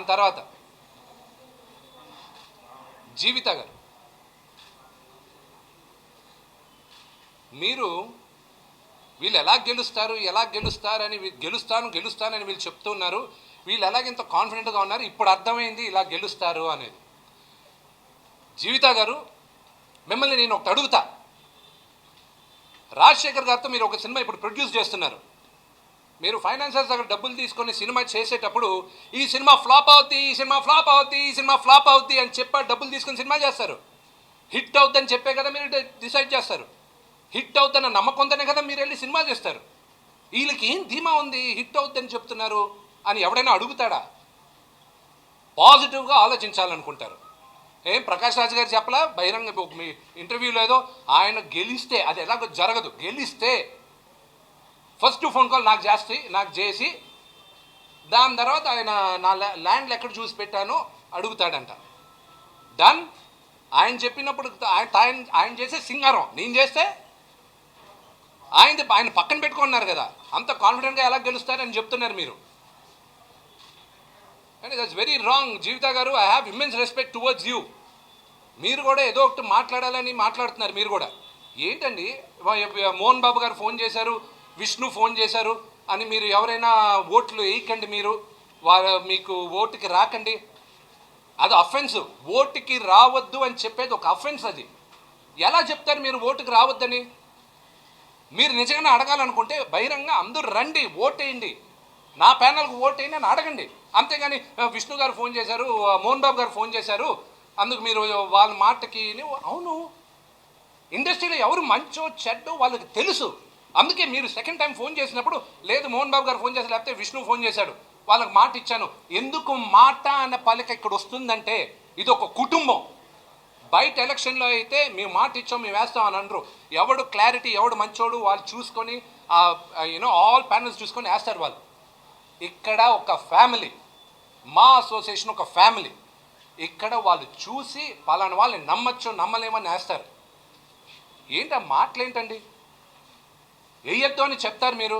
దాని తర్వాత జీవిత గారు, మీరు వీళ్ళు ఎలా గెలుస్తారని గెలుస్తానని వీళ్ళు చెప్తున్నారు. వీళ్ళు ఎలాగెంత కాన్ఫిడెంట్గా ఉన్నారు, ఇప్పుడు అర్థమైంది ఇలా గెలుస్తారు అనేది. జీవిత గారు, మిమ్మల్ని నేను ఒకటి అడుగుతా. రాజశేఖర్ గారితో మీరు ఒక సినిమా ఇప్పుడు ప్రొడ్యూస్ చేస్తున్నారు. మీరు ఫైనాన్సర్స్ దగ్గర డబ్బులు తీసుకొని సినిమా చేసేటప్పుడు ఈ సినిమా ఫ్లాప్ అవుద్ది అని చెప్పి డబ్బులు తీసుకొని సినిమా చేస్తారు. హిట్ అవుద్దని చెప్పే కదా మీరు డిసైడ్ చేస్తారు. హిట్ అవుద్దన్న నమ్మకంతోనే కదా మీరు వెళ్ళి సినిమా చేస్తారు. వీళ్ళకి ఏం ధీమా ఉంది హిట్ అవుద్దని చెప్తున్నారు అని ఎవడైనా అడుగుతాడా? పాజిటివ్గా ఆలోచించాలనుకుంటారు. ఏం ప్రకాష్ రాజ్ గారు చెప్పలా బహిరంగ మీ ఇంటర్వ్యూలో ఏదో ఆయన గెలిస్తే, అది ఎలాగో జరగదు, గెలిస్తే ఫస్ట్ ఫోన్ కాల్ నాకు చేసి దాని తర్వాత ఆయన నా ల్యాండ్లు ఎక్కడ చూసి పెట్టానో అడుగుతాడంట. డన్. ఆయన చెప్పినప్పుడు ఆయన చేసే సింగారం నేను చేస్తే ఆయన పక్కన పెట్టుకున్నారు కదా, అంత కాన్ఫిడెంట్గా ఎలా గెలుస్తారని చెప్తున్నారు మీరు. And that's very wrong. Jeevitha గారు, I have immense respect towards you. మీరు కూడా ఏదో ఒకటి మాట్లాడాలని మాట్లాడుతున్నారు. మీరు కూడా ఏంటండి, మోహన్ బాబు గారు ఫోన్ చేశారు, విష్ణు ఫోన్ చేశారు అని మీరు ఎవరైనా ఓట్లు వేయకండి, మీరు మీకు ఓటుకి రాకండి, అది అఫెన్స్. ఓటుకి రావద్దు అని చెప్పేది ఒక అఫెన్స్. అది ఎలా చెప్తారు మీరు ఓటుకి రావద్దని? మీరు నిజంగానే అడగాలనుకుంటే బహిరంగ అందరూ రండి, ఓటేయండి, నా ప్యానల్కి ఓటేయండి అని అడగండి. అంతేగాని విష్ణు గారు ఫోన్ చేశారు, మోహన్ బాబు గారు ఫోన్ చేశారు, అందుకు మీరు వాళ్ళ మాటకి. అవును, ఇండస్ట్రీలో ఎవరు మంచో చెడ్డో వాళ్ళకి తెలుసు. అందుకే మీరు సెకండ్ టైం ఫోన్ చేసినప్పుడు లేదు మోహన్ బాబు గారు ఫోన్ చేశారు, లేకపోతే విష్ణు ఫోన్ చేశాడు, వాళ్ళకి మాట ఇచ్చాను. ఎందుకు మాట అన్న పలిక ఇక్కడ వస్తుందంటే ఇది ఒక కుటుంబం. బయట ఎలక్షన్లో అయితే మేము మాట ఇచ్చాం, మేము వేస్తాం అని అనరు. ఎవడు క్లారిటీ, ఎవడు మంచోడు వాళ్ళు చూసుకొని ఆల్ ప్యానల్స్ చూసుకొని వేస్తారు వాళ్ళు. ఇక్కడ ఒక ఫ్యామిలీ, మా అసోసియేషన్ ఒక ఫ్యామిలీ. ఇక్కడ వాళ్ళు చూసి పలానా వాళ్ళని నమ్మచ్చు నమ్మలేమని వేస్తారు. ఏంటి ఆ మాటలేంటండి? వేయొద్దు అని చెప్తారు మీరు,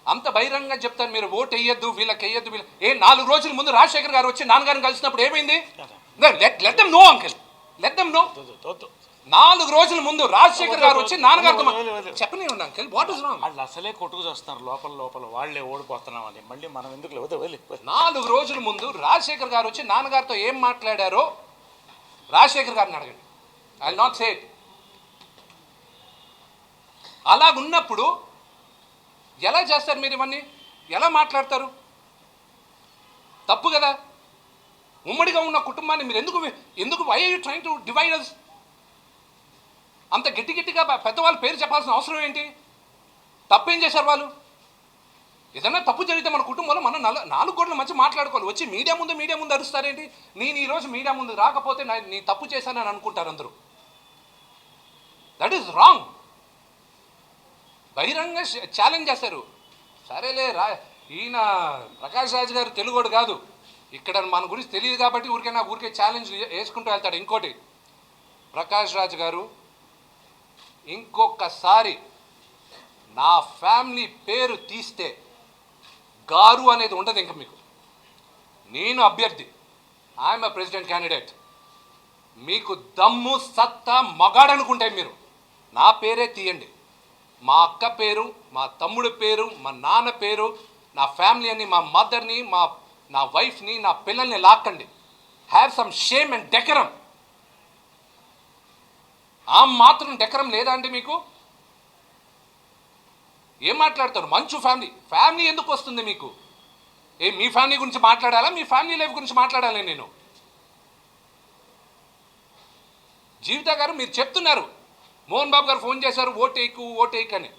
అంత బహిరంగంగా చెప్తారు మీరు, ఓటు వేయొద్దు వీళ్ళకి వేయొద్దు వీళ్ళకి. 4 రోజుల ముందు రాజశేఖర్ గారు వచ్చి నాన్నగారిని కలిసినప్పుడు ఏమైంది? Let them know uncle, let them know. 4 రోజుల ముందు రాజశేఖర్ గారు వచ్చి నాన్నగారితో చెప్పనే ఉండి అంకిల్, వాట్ ఇస్ రాంగ్? వాళ్ళు అసలే కొట్టుకు చేస్తున్నారు లోపల వాళ్ళే ఓడిపోతున్నాం అని. మళ్ళీ మనం ఎందుకు 4 రోజుల ముందు రాజశేఖర్ గారు వచ్చి నాన్నగారితో ఏం మాట్లాడారో రాజశేఖర్ గారిని అడగండి. I will not say it. అలాగున్నప్పుడు ఎలా చేస్తారు మీరు ఇవన్నీ? ఎలా మాట్లాడతారు? తప్పు కదా. ఉమ్మడిగా ఉన్న కుటుంబాన్ని మీరు ఎందుకు why are you trying to divide us? అంత గట్టిగా పెద్దవాళ్ళ పేరు చెప్పాల్సిన అవసరం ఏంటి? తప్పేం చేశారు వాళ్ళు? ఏదన్నా తప్పు జరిగితే మన కుటుంబంలో మనం 4 గోడల మధ్య మాట్లాడుకోవాలి. వచ్చి మీడియా ముందు అరుస్తారేంటి? నేను ఈరోజు మీడియా ముందు రాకపోతే నీ తప్పు చేశానని అనుకుంటారు అందరూ. That is wrong. బహిరంగ ఛాలెంజ్ చేస్తారు. సరేలే, ఈయన ప్రకాష్ రాజ్ గారు తెలుగోడు కాదు, ఇక్కడ మన గురించి తెలియదు కాబట్టి ఊరికే ఛాలెంజ్ వేసుకుంటూ వెళ్తాడు. ఇంకోటి, ప్రకాష్ రాజ్ గారు ఇంకొకసారి నా ఫ్యామిలీ పేరు తీస్తే గారు అనేది ఉండదు ఇంకా మీకు. నేను అభ్యర్థి, ఐఎమ్ ఎ ప్రెసిడెంట్ క్యాండిడేట్. మీకు దమ్ము సత్తా మగాడనుకుంటే మీరు నా పేరే తీయండి. మా అక్క పేరు, మా తమ్ముడి పేరు, మా నాన్న పేరు, నా ఫ్యామిలీ అని, మా మదర్ని, నా వైఫ్ని, నా పిల్లల్ని లాక్కండి. Have some shame and decorum. ఆ మాత్రం డెకరం లేదా అండి మీకు? ఏం మాట్లాడతారు? మంచు ఫ్యామిలీ ఎందుకు వస్తుంది మీకు? మీ ఫ్యామిలీ గురించి మాట్లాడాలా, మీ ఫ్యామిలీ లైఫ్ గురించి మాట్లాడాలి నేను? జీవిత గారు, మీరు చెప్తున్నారు మోహన్ బాబు గారు ఫోన్ చేశారు ఓటేకు అని.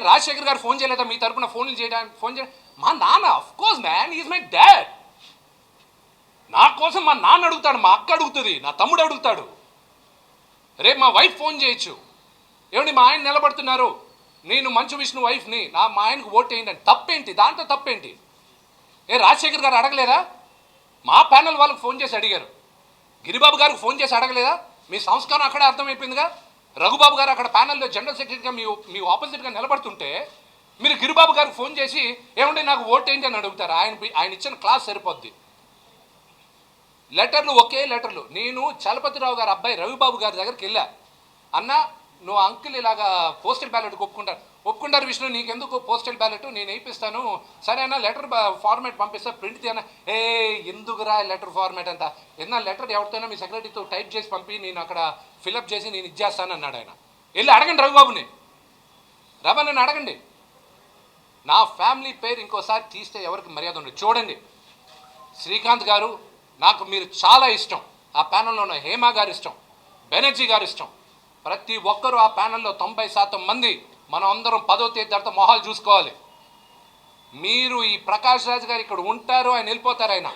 రాజశేఖర్ గారు ఫోన్ చేయలేదా మీ తరపున? ఫోన్ మా నాన్న, of course man, is my dad. నా కోసం మా నాన్న అడుగుతాడు, మా అక్క అడుగుతుంది, నా తమ్ముడు అడుగుతాడు, రేపు మా వైఫ్ ఫోన్ చేయొచ్చు. ఏమండి మా ఆయన నిలబడుతున్నారు, నేను మంచు విష్ణు వైఫ్ని, మా ఆయనకు ఓటేయండి అని. తప్పేంటి దాంట్లో? తప్పేంటి? రాజశేఖర్ గారు అడగలేదా? మా ప్యానల్ వాళ్ళకి ఫోన్ చేసి అడిగారు. గిరిబాబు గారికి ఫోన్ చేసి అడగలేదా? మీ సంస్కారం అక్కడే అర్థమైపోయిందిగా. రఘుబాబు గారు అక్కడ ప్యానెల్లో జనరల్ సెక్రటరీగా మీ ఆపోజిట్గా నిలబడుతుంటే మీరు గిరిబాబు గారికి ఫోన్ చేసి ఏమంటే నాకు ఓటు ఏంటి అని అడుగుతారు. ఆయన ఇచ్చిన క్లాస్ సరిపోద్ది. లెటర్లు ఒకే లెటర్లు. నేను చలపతిరావు గారి అబ్బాయి రవిబాబు గారి దగ్గరికి వెళ్ళా. అన్న నువ్వు అంకుల్ ఇలాగా పోస్టల్ బ్యాలెట్ ఒప్పుకుంటారు విష్ణు, నీకెందుకు పోస్టల్ బ్యాలెట్ నేను వేయిస్తాను, సరే అన్న లెటర్ ఫార్మాట్ పంపిస్తా, ప్రింట్ తీయన. ఎందుకురా లెటర్ ఫార్మాట్ అంతా, ఏదన్నా లెటర్ ఎవరితోనో మీ సెక్రటరీతో టైప్ చేసి పంపి నేను అక్కడ ఫిలప్ చేసి నేను ఇచ్చేస్తాను అన్నాడు ఆయన. వెళ్ళి అడగండి రవిబాబుని, రమణని అడగండి. నా ఫ్యామిలీ పేరు ఇంకోసారి తీస్తే ఎవరికి మర్యాద ఉండదు. చూడండి శ్రీకాంత్ గారు నాకు మీరు చాలా ఇష్టం, ఆ ప్యానెల్లో ఉన్న హేమ గారు ఇష్టం, బెనర్జీ గారు ఇష్టం, ప్రతి ఒక్కరూ ఆ ప్యానెల్లో 90% మంది మనం అందరం 10వ తేదీ తర్వాత మొహాలు చూసుకోవాలి. మీరు ఈ ప్రకాష్ రాజ్ గారు ఇక్కడ ఉంటారు, ఆయన వెళ్ళిపోతారు. ఆయన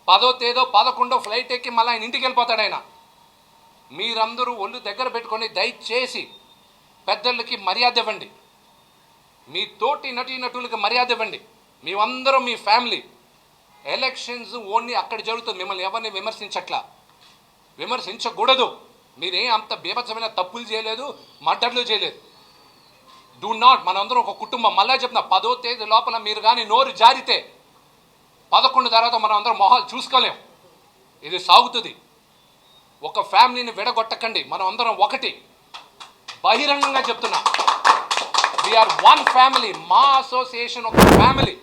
10వ తేదో 11 ఫ్లైట్ ఎక్కి మళ్ళీ ఆయన ఇంటికి వెళ్ళిపోతాడు. ఆయన మీరందరూ ఒళ్ళు దగ్గర పెట్టుకొని దయచేసి పెద్దలకి మర్యాద ఇవ్వండి, మీ తోటి నటీనటులకి మర్యాద ఇవ్వండి. మేమందరం మీ ఫ్యామిలీ. ఎలక్షన్స్ ఓన్లీ అక్కడ జరుగుతుంది, మిమ్మల్ని ఎవరిని విమర్శించకూడదు. మీరేం అంత బీభత్సమైన తప్పులు చేయలేదు, మర్డర్లు చేయలేదు. డూ నాట్, మనందరం ఒక కుటుంబం. మళ్ళీ చెప్తున్నా, 10వ తేదీ లోపల మీరు కానీ నోరు జారితే 11 తర్వాత మనం అందరం మొహాలు చూసుకోలేం. ఇది సాగుతుంది. ఒక ఫ్యామిలీని విడగొట్టకండి, మనం అందరం ఒకటి. బహిరంగంగా చెప్తున్నా, వీఆర్ వన్ ఫ్యామిలీ. మా అసోసియేషన్ ఒక ఫ్యామిలీ.